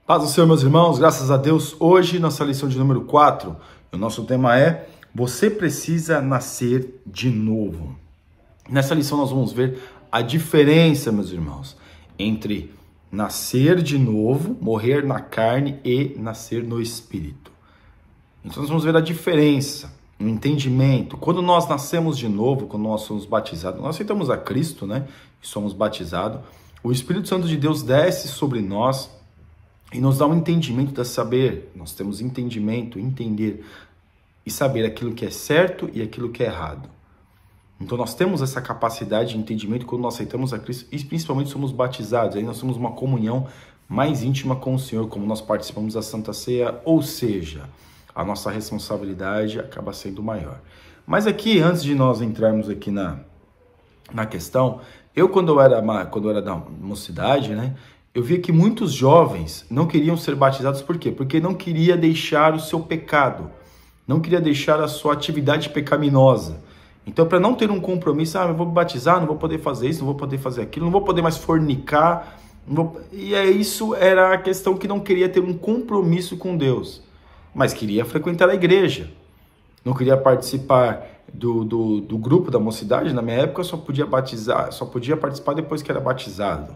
Paz do Senhor, meus irmãos, graças a Deus. Hoje, nossa lição de número 4, o nosso tema é: você precisa nascer de novo. Nessa lição nós vamos ver a diferença, meus irmãos, entre nascer de novo, morrer na carne e nascer no Espírito. Então nós vamos ver a diferença, o entendimento. Quando nós nascemos de novo, quando nós somos batizados, nós aceitamos a Cristo, né? E somos batizados, o Espírito Santo de Deus desce sobre nós e nos dá um entendimento de saber. Nós temos entendimento, entender e saber aquilo que é certo e aquilo que é errado. Então nós temos essa capacidade de entendimento quando nós aceitamos a Cristo e principalmente somos batizados. Aí nós temos uma comunhão mais íntima com o Senhor, como nós participamos da Santa Ceia, ou seja, a nossa responsabilidade acaba sendo maior. Mas aqui, antes de nós entrarmos aqui na questão, quando eu era da mocidade, né? Eu via que muitos jovens não queriam ser batizados, por quê? Porque não queria deixar o seu pecado, não queria deixar a sua atividade pecaminosa. Então, para não ter um compromisso, eu vou me batizar, não vou poder fazer isso, não vou poder fazer aquilo, não vou poder mais fornicar. E isso era a questão que não queria ter um compromisso com Deus, mas queria frequentar a igreja, não queria participar do grupo da mocidade. Na minha época, só podia participar depois que era batizado.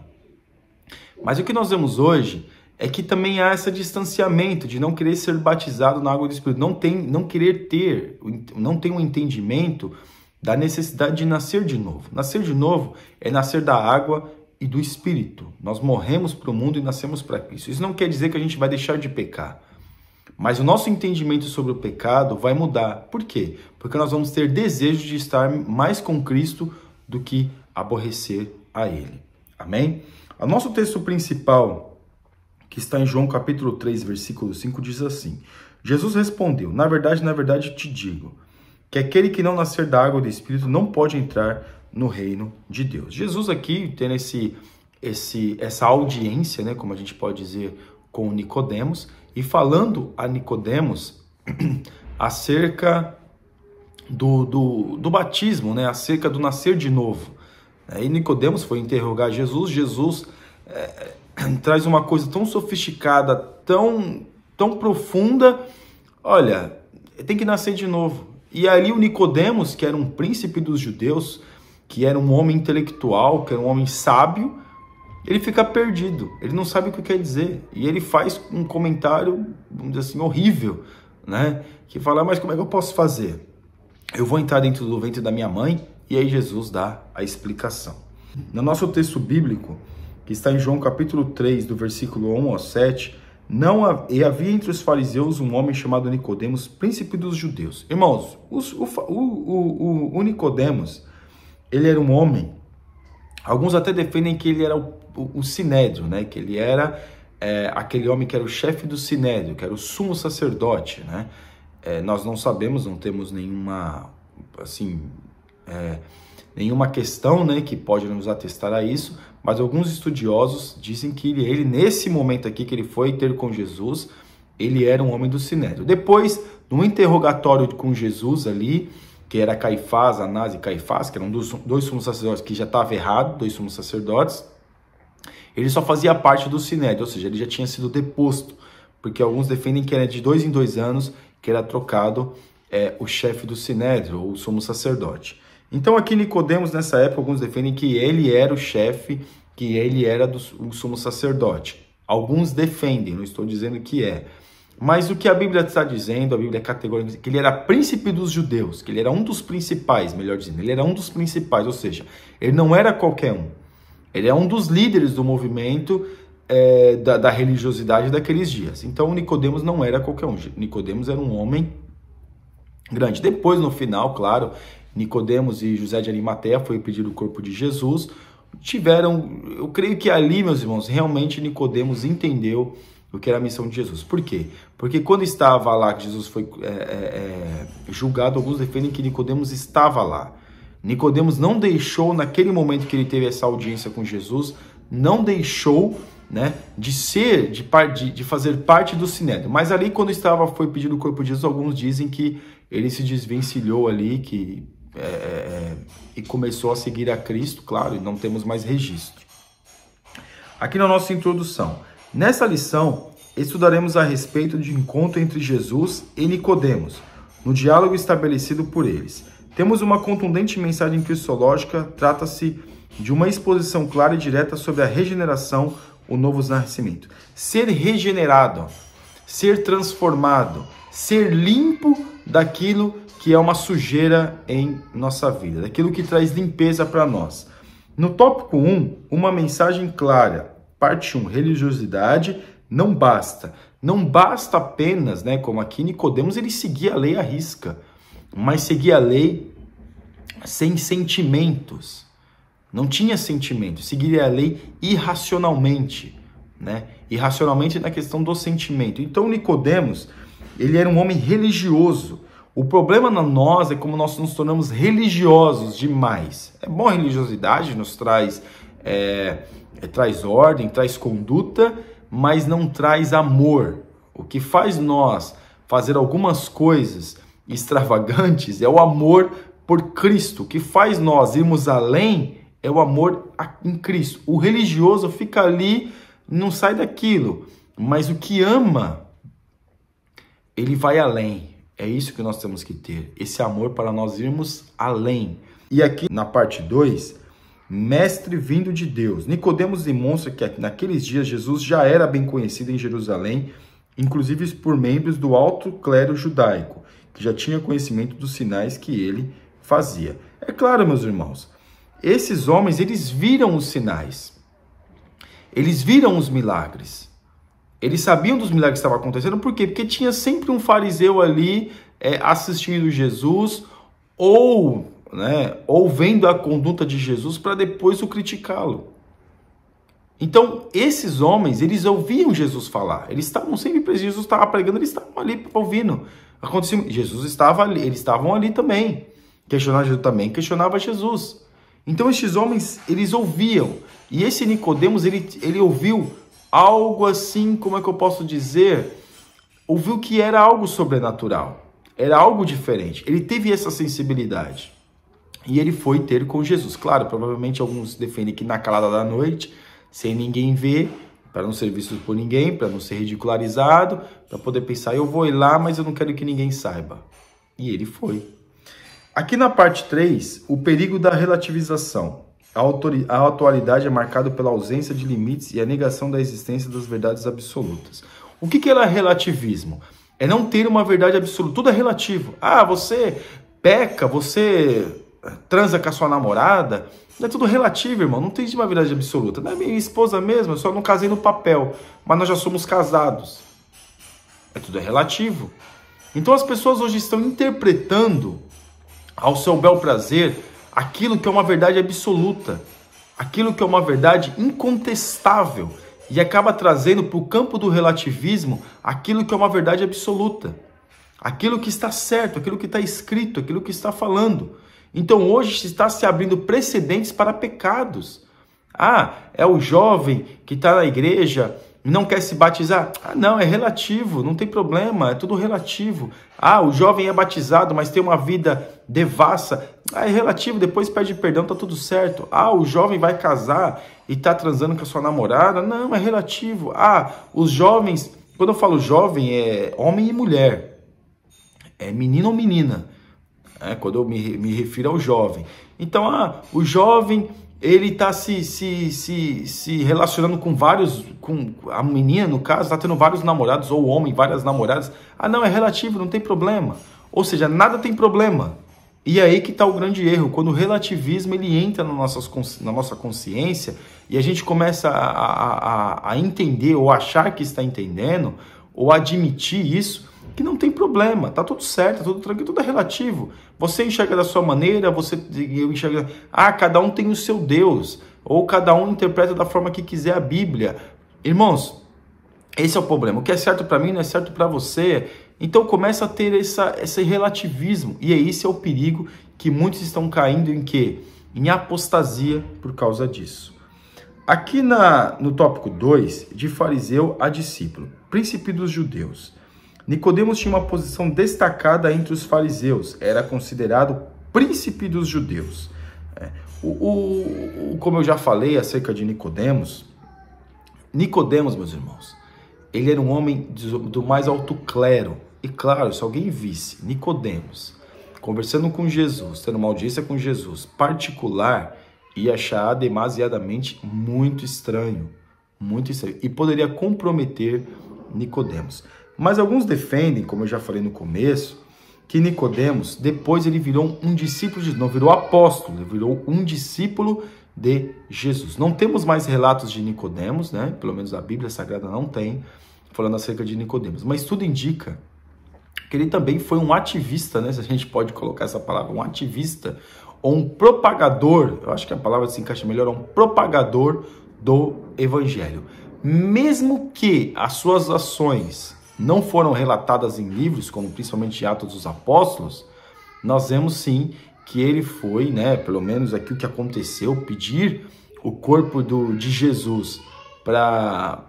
Mas o que nós vemos hoje é que também há esse distanciamento de não querer ser batizado na água do Espírito, não tem um entendimento da necessidade de nascer de novo. Nascer de novo é nascer da água e do Espírito. Nós morremos para o mundo e nascemos para Cristo. Isso não quer dizer que a gente vai deixar de pecar, mas o nosso entendimento sobre o pecado vai mudar. Por quê? Porque nós vamos ter desejo de estar mais com Cristo do que aborrecer a Ele. Amém? O nosso texto principal, que está em João capítulo 3, versículo 5, diz assim: Jesus respondeu: na verdade te digo, que aquele que não nascer da água e do Espírito não pode entrar no reino de Deus. Jesus aqui tendo essa audiência, né, como a gente pode dizer, com Nicodemos, e falando a Nicodemos acerca do batismo, né, acerca do nascer de novo. E Nicodemos foi interrogar Jesus. Jesus traz uma coisa tão sofisticada, tão profunda. Olha, tem que nascer de novo. E ali o Nicodemos, que era um príncipe dos judeus, que era um homem intelectual, que era um homem sábio, ele fica perdido, ele não sabe o que quer dizer. E ele faz um comentário, vamos dizer assim, horrível, né? Que fala: mas como é que eu posso fazer? Eu vou entrar dentro do ventre da minha mãe? E aí Jesus dá a explicação. No nosso texto bíblico, que está em João capítulo 3, do versículo 1 ao 7, havia entre os fariseus um homem chamado Nicodemos, príncipe dos judeus. Irmãos, o Nicodemos, ele era um homem, alguns até defendem que ele era o Sinédrio, né? Que ele era aquele homem que era o chefe do Sinédrio, que era o sumo sacerdote, né? Nós não sabemos, não temos nenhuma questão, né, que pode nos atestar a isso, mas alguns estudiosos dizem que ele, nesse momento aqui que ele foi ter com Jesus, ele era um homem do Sinédrio. Depois, no interrogatório com Jesus ali, que era Caifás, Anás e Caifás, que eram dois sumos sacerdotes que já estavam errados, dois sumos sacerdotes, ele só fazia parte do Sinédrio, ou seja, ele já tinha sido deposto, porque alguns defendem que era de 2 em 2 anos que era trocado o chefe do Sinédrio, ou o sumo sacerdote. Então aqui Nicodemos, nessa época, alguns defendem que ele era o chefe, que ele era o sumo sacerdote. Alguns defendem, não estou dizendo que é. Mas o que a Bíblia está dizendo, a Bíblia é categórica, que ele era príncipe dos judeus, que ele era um dos principais, melhor dizendo, ele era um dos principais, ou seja, ele não era qualquer um. Ele é um dos líderes do movimento da religiosidade daqueles dias. Então Nicodemos não era qualquer um, Nicodemos era um homem grande. Depois, no final, claro, Nicodemos e José de Arimateia foi pedir o corpo de Jesus. Eu creio que ali, meus irmãos, realmente Nicodemos entendeu o que era a missão de Jesus. Por quê? Porque quando estava lá, que Jesus foi julgado, alguns defendem que Nicodemos estava lá. Nicodemos não deixou, naquele momento que ele teve essa audiência com Jesus, não deixou, né, de fazer parte do Sinédrio. Mas ali, quando foi pedido o corpo de Jesus, alguns dizem que ele se desvencilhou ali, e começou a seguir a Cristo, claro, e não temos mais registro. Aqui na nossa introdução, nessa lição, estudaremos a respeito de encontro entre Jesus e Nicodemos, no diálogo estabelecido por eles. Temos uma contundente mensagem cristológica, trata-se de uma exposição clara e direta sobre a regeneração, o novo nascimento. Ser regenerado, ser transformado, ser limpo daquilo que é uma sujeira em nossa vida, daquilo que traz limpeza para nós. No tópico 1, uma mensagem clara. Parte 1, religiosidade não basta. Não basta apenas, como aqui Nicodemos, ele seguia a lei à risca, mas seguia a lei sem sentimentos. Não tinha sentimento, seguia a lei irracionalmente, irracionalmente na questão do sentimento. Então Nicodemos, ele era um homem religioso. O problema na nós é como nós nos tornamos religiosos demais. É bom a religiosidade, nos traz ordem, traz conduta, mas não traz amor. O que faz nós fazer algumas coisas extravagantes é o amor por Cristo. O que faz nós irmos além é o amor em Cristo. O religioso fica ali, não sai daquilo, mas o que ama, ele vai além. É isso que nós temos que ter, esse amor para nós irmos além. E aqui na parte 2, mestre vindo de Deus. Nicodemos demonstra que naqueles dias Jesus já era bem conhecido em Jerusalém, inclusive por membros do alto clero judaico, que já tinha conhecimento dos sinais que ele fazia. É claro, meus irmãos, esses homens, eles viram os sinais, eles viram os milagres. Eles sabiam dos milagres que estavam acontecendo, por quê? Porque tinha sempre um fariseu ali assistindo Jesus ou vendo a conduta de Jesus para depois o criticá-lo. Então, esses homens, eles ouviam Jesus falar. Eles estavam sempre presentes, Jesus estava pregando, eles estavam ali ouvindo. Jesus estava ali, eles estavam ali também. Questionava Jesus também, questionava Jesus. Então, esses homens, eles ouviam. E esse Nicodemos, ele ouviu algo assim, como é que eu posso dizer? Ouviu que era algo sobrenatural, era algo diferente. Ele teve essa sensibilidade e ele foi ter com Jesus. Claro, provavelmente alguns defendem que na calada da noite, sem ninguém ver, para não ser visto por ninguém, para não ser ridicularizado, para poder pensar, eu vou ir lá, mas eu não quero que ninguém saiba. E ele foi. Aqui na parte 3, o perigo da relativização. A atualidade é marcada pela ausência de limites e a negação da existência das verdades absolutas. O que é relativismo? É não ter uma verdade absoluta. Tudo é relativo. Ah, você peca, você transa com a sua namorada. É tudo relativo, irmão. Não tem uma verdade absoluta. Não é minha esposa mesmo, eu só não casei no papel. Mas nós já somos casados. Tudo é relativo. Então as pessoas hoje estão interpretando ao seu bel prazer aquilo que é uma verdade absoluta, aquilo que é uma verdade incontestável, e acaba trazendo para o campo do relativismo aquilo que é uma verdade absoluta, aquilo que está certo, aquilo que está escrito, aquilo que está falando. Então hoje está se abrindo precedentes para pecados. Ah, é o jovem que está na igreja e não quer se batizar? Ah, não, é relativo, não tem problema, é tudo relativo. Ah, o jovem é batizado, mas tem uma vida devassa. Ah, é relativo, depois pede perdão, tá tudo certo. Ah, o jovem vai casar e tá transando com a sua namorada? Não, é relativo. Ah, os jovens, quando eu falo jovem, é homem e mulher. É menino ou menina. Quando eu me refiro ao jovem. Então, o jovem, ele está se relacionando com a menina, no caso, está tendo vários namorados, ou o homem, várias namoradas. Ah, não, é relativo, não tem problema. Ou seja, nada tem problema. E aí que está o grande erro, quando o relativismo ele entra na nossa consciência e a gente começa a entender, ou achar que está entendendo, ou admitir isso, que não tem problema, tá tudo certo, tá tudo tranquilo, tudo é relativo. Você enxerga da sua maneira, eu enxergo... cada um tem o seu Deus, ou cada um interpreta da forma que quiser a Bíblia. Irmãos, esse é o problema. O que é certo para mim não é certo para você. Então começa a ter esse relativismo. E esse é o perigo que muitos estão caindo em quê? Em apostasia por causa disso. Aqui no tópico 2, de fariseu a discípulo, príncipe dos judeus. Nicodemos tinha uma posição destacada entre os fariseus, era considerado príncipe dos judeus. Como eu já falei acerca de Nicodemos, meus irmãos, ele era um homem do mais alto clero. E claro, se alguém visse Nicodemos conversando com Jesus, tendo uma audiência com Jesus particular, ia achar demasiadamente muito estranho, e poderia comprometer Nicodemos. Mas alguns defendem, como eu já falei no começo, que Nicodemos, depois ele virou um discípulo de Jesus, não virou apóstolo, ele virou um discípulo de Jesus. Não temos mais relatos de Nicodemos, né? Pelo menos a Bíblia Sagrada não tem, falando acerca de Nicodemos. Mas tudo indica que ele também foi um ativista, né? Se a gente pode colocar essa palavra, um ativista ou um propagador, eu acho que a palavra se encaixa melhor, um propagador do Evangelho. Mesmo que as suas ações não foram relatadas em livros, como principalmente Atos dos Apóstolos, nós vemos sim que ele foi, né, pelo menos aqui o que aconteceu, pedir o corpo de Jesus para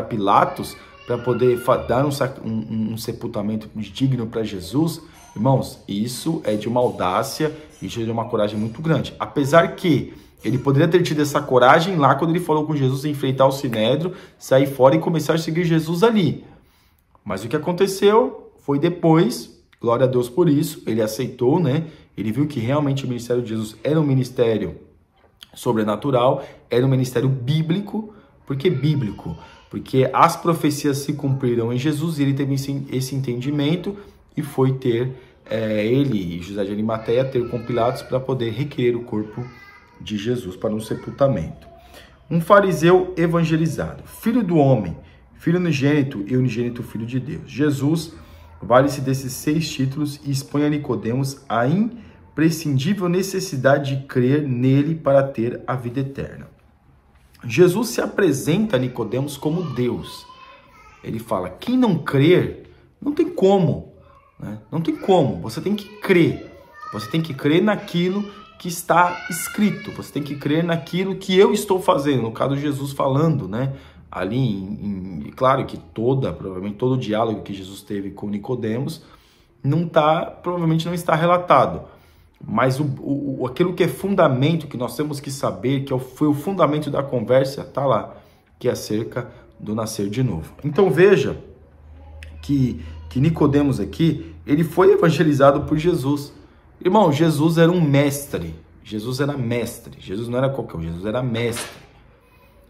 Pilatos, para poder dar um sepultamento digno para Jesus. Irmãos, isso é de uma audácia, isso é de uma coragem muito grande. Apesar que ele poderia ter tido essa coragem lá quando ele falou com Jesus, enfrentar o Sinédrio, sair fora e começar a seguir Jesus ali. Mas o que aconteceu foi depois, glória a Deus por isso, ele aceitou, né? Ele viu que realmente o ministério de Jesus era um ministério sobrenatural, era um ministério bíblico. Por que bíblico? Porque as profecias se cumpriram em Jesus e ele teve esse entendimento e foi ter, ele e José de Arimateia, ter com Pilatos para poder requerer o corpo de Jesus para um sepultamento. Um fariseu evangelizado, filho do homem, filho unigênito e unigênito filho de Deus. Jesus vale-se desses 6 títulos e expõe a Nicodemos a imprescindível necessidade de crer nele para ter a vida eterna. Jesus se apresenta a Nicodemos como Deus. Ele fala, quem não crer, não tem como, né? Não tem como, você tem que crer. Você tem que crer naquilo que está escrito, você tem que crer naquilo que eu estou fazendo, no caso de Jesus falando, né? Ali, claro que provavelmente todo o diálogo que Jesus teve com Nicodemos provavelmente não está relatado. Mas aquilo que é fundamento, que nós temos que saber, que foi o fundamento da conversa, está lá, que é acerca do nascer de novo. Então veja que Nicodemos aqui, ele foi evangelizado por Jesus. Irmão, Jesus era um mestre, Jesus era mestre, Jesus não era qualquer um, Jesus era mestre.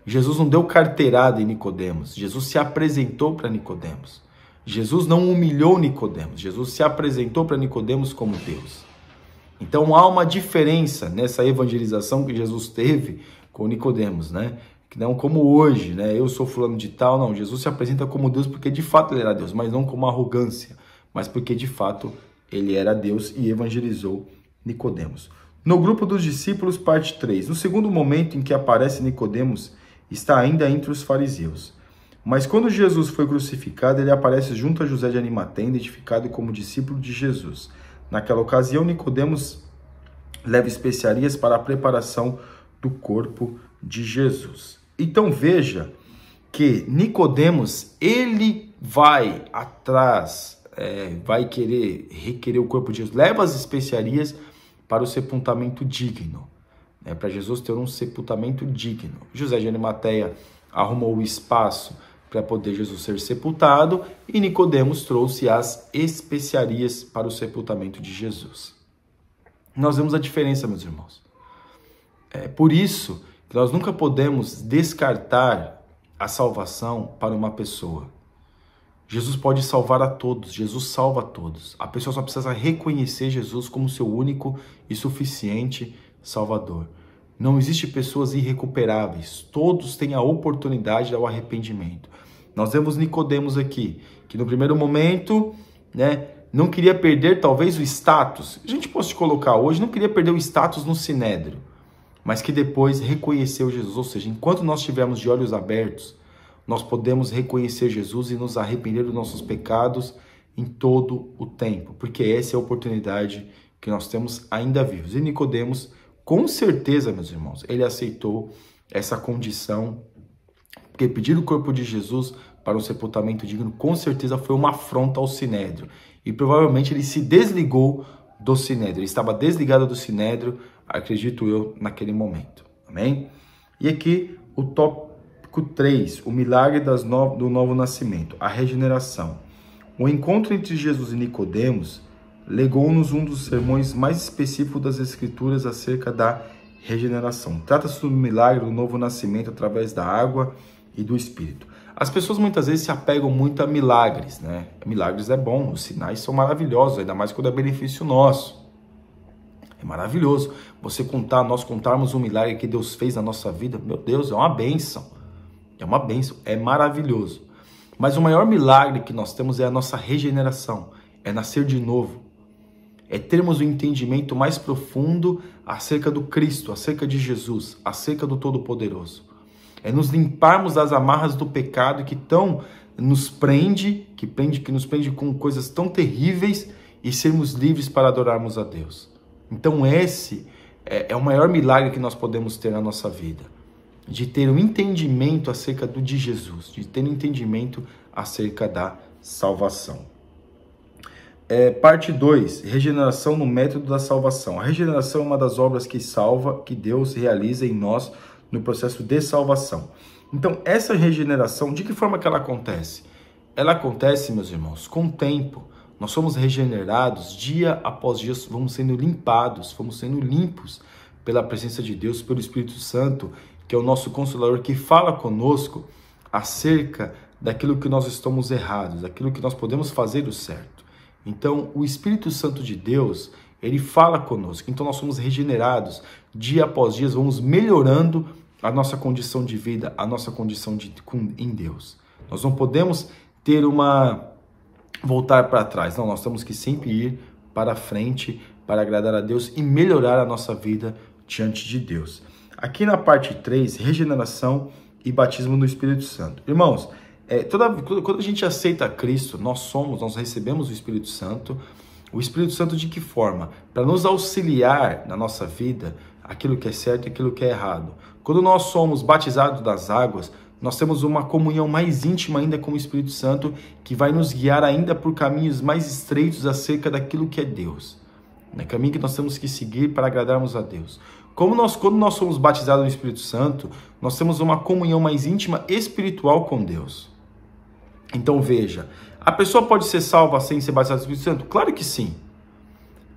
Jesus não deu carteirada em Nicodemos, Jesus se apresentou para Nicodemos. Jesus não humilhou Nicodemos, Jesus se apresentou para Nicodemos como Deus. Então há uma diferença nessa evangelização que Jesus teve com Nicodemos, né? Que não como hoje, né? Eu sou fulano de tal, não. Jesus se apresenta como Deus porque de fato ele era Deus, mas não como arrogância, mas porque de fato ele era Deus e evangelizou Nicodemos. No grupo dos discípulos, parte 3. No segundo momento em que aparece Nicodemos, está ainda entre os fariseus. Mas quando Jesus foi crucificado, ele aparece junto a José de Arimateia, identificado como discípulo de Jesus. Naquela ocasião, Nicodemos leva especiarias para a preparação do corpo de Jesus. Então veja que Nicodemos, ele vai atrás, vai requerer o corpo de Jesus, leva as especiarias para o sepultamento digno, né, para Jesus ter um sepultamento digno. José de Arimateia arrumou o espaço para poder Jesus ser sepultado, e Nicodemos trouxe as especiarias para o sepultamento de Jesus. Nós vemos a diferença, meus irmãos. É por isso que nós nunca podemos descartar a salvação para uma pessoa. Jesus pode salvar a todos, Jesus salva a todos. A pessoa só precisa reconhecer Jesus como seu único e suficiente Salvador. Não existe pessoas irrecuperáveis, todos têm a oportunidade ao arrependimento. Nós vemos Nicodemos aqui, que no primeiro momento, né, não queria perder talvez o status. A gente pode colocar hoje, não queria perder o status no Sinédrio, mas que depois reconheceu Jesus. Ou seja, enquanto nós estivermos de olhos abertos, nós podemos reconhecer Jesus e nos arrepender dos nossos pecados em todo o tempo, porque essa é a oportunidade que nós temos ainda vivos. E Nicodemos, com certeza, meus irmãos, ele aceitou essa condição, porque pedir o corpo de Jesus para um sepultamento digno, com certeza foi uma afronta ao Sinédrio. E provavelmente ele se desligou do Sinédrio. Ele estava desligado do Sinédrio, acredito eu, naquele momento. Amém? E aqui o tópico 3, o milagre do novo nascimento, a regeneração. O encontro entre Jesus e Nicodemos legou-nos um dos sermões mais específicos das Escrituras acerca da regeneração. Trata-se do milagre do novo nascimento através da água e do Espírito. As pessoas muitas vezes se apegam muito a milagres, né? Milagres é bom, os sinais são maravilhosos, ainda mais quando é benefício nosso. É maravilhoso nós contarmos um milagre que Deus fez na nossa vida. Meu Deus, é uma bênção. É uma bênção, é maravilhoso. Mas o maior milagre que nós temos é a nossa regeneração, é nascer de novo. É termos um entendimento mais profundo acerca do Cristo, acerca de Jesus, acerca do Todo-Poderoso. É nos limparmos das amarras do pecado que nos prende com coisas tão terríveis e sermos livres para adorarmos a Deus. Então esse é o maior milagre que nós podemos ter na nossa vida. De ter um entendimento acerca de Jesus, de ter um entendimento acerca da salvação. Parte 2, regeneração no método da salvação. A regeneração é uma das obras que Deus realiza em nós no processo de salvação. Então, essa regeneração, de que forma que ela acontece? Ela acontece, meus irmãos, com o tempo. Nós somos regenerados dia após dia, vamos sendo limpados, vamos sendo limpos pela presença de Deus, pelo Espírito Santo, que é o nosso Consolador, que fala conosco acerca daquilo que nós estamos errados, daquilo que nós podemos fazer o certo. Então, o Espírito Santo de Deus, ele fala conosco. Então, nós somos regenerados dia após dia, vamos melhorando a nossa condição de vida, a nossa condição em Deus. Nós não podemos voltar para trás. Não, nós temos que sempre ir para frente para agradar a Deus e melhorar a nossa vida diante de Deus. Aqui na parte 3, regeneração e batismo no Espírito Santo. Irmãos, quando a gente aceita Cristo, nós recebemos o Espírito Santo. O Espírito Santo de que forma? Para nos auxiliar na nossa vida, aquilo que é certo e aquilo que é errado. Quando nós somos batizados das águas, nós temos uma comunhão mais íntima ainda com o Espírito Santo, que vai nos guiar ainda por caminhos mais estreitos acerca daquilo que é Deus. É o caminho que nós temos que seguir para agradarmos a Deus. Quando nós somos batizados no Espírito Santo, nós temos uma comunhão mais íntima espiritual com Deus. Então veja, a pessoa pode ser salva sem ser batizada no Espírito Santo? Claro que sim.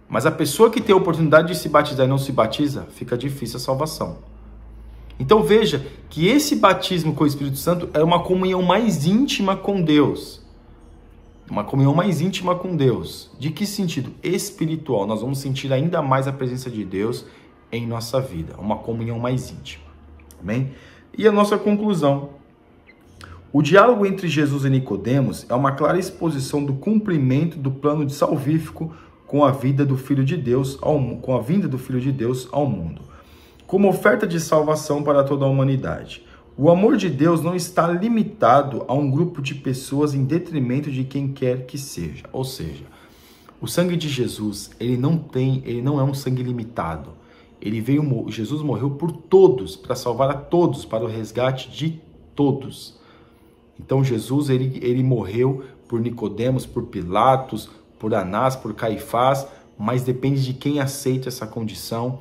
Mas a pessoa que tem a oportunidade de se batizar e não se batiza, fica difícil a salvação. Então veja que esse batismo com o Espírito Santo é uma comunhão mais íntima com Deus. Uma comunhão mais íntima com Deus. De que sentido? Espiritual. Nós vamos sentir ainda mais a presença de Deus em nossa vida. Uma comunhão mais íntima. Amém? E a nossa conclusão. O diálogo entre Jesus e Nicodemos é uma clara exposição do cumprimento do plano de salvífico com a vinda do Filho de Deus ao mundo, como oferta de salvação para toda a humanidade. O amor de Deus não está limitado a um grupo de pessoas em detrimento de quem quer que seja. Ou seja, o sangue de Jesus, ele não é um sangue limitado. Jesus morreu por todos, para salvar a todos, para o resgate de todos. Então Jesus, ele morreu por Nicodemos, por Pilatos, por Anás, por Caifás, mas depende de quem aceita essa condição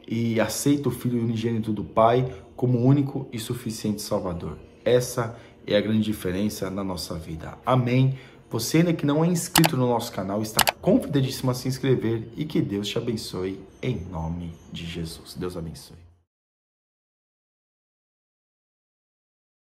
e aceita o Filho unigênito do Pai como único e suficiente Salvador. Essa é a grande diferença na nossa vida. Amém? Você ainda que não é inscrito no nosso canal, está convidadíssimo a se inscrever e que Deus te abençoe em nome de Jesus. Deus abençoe.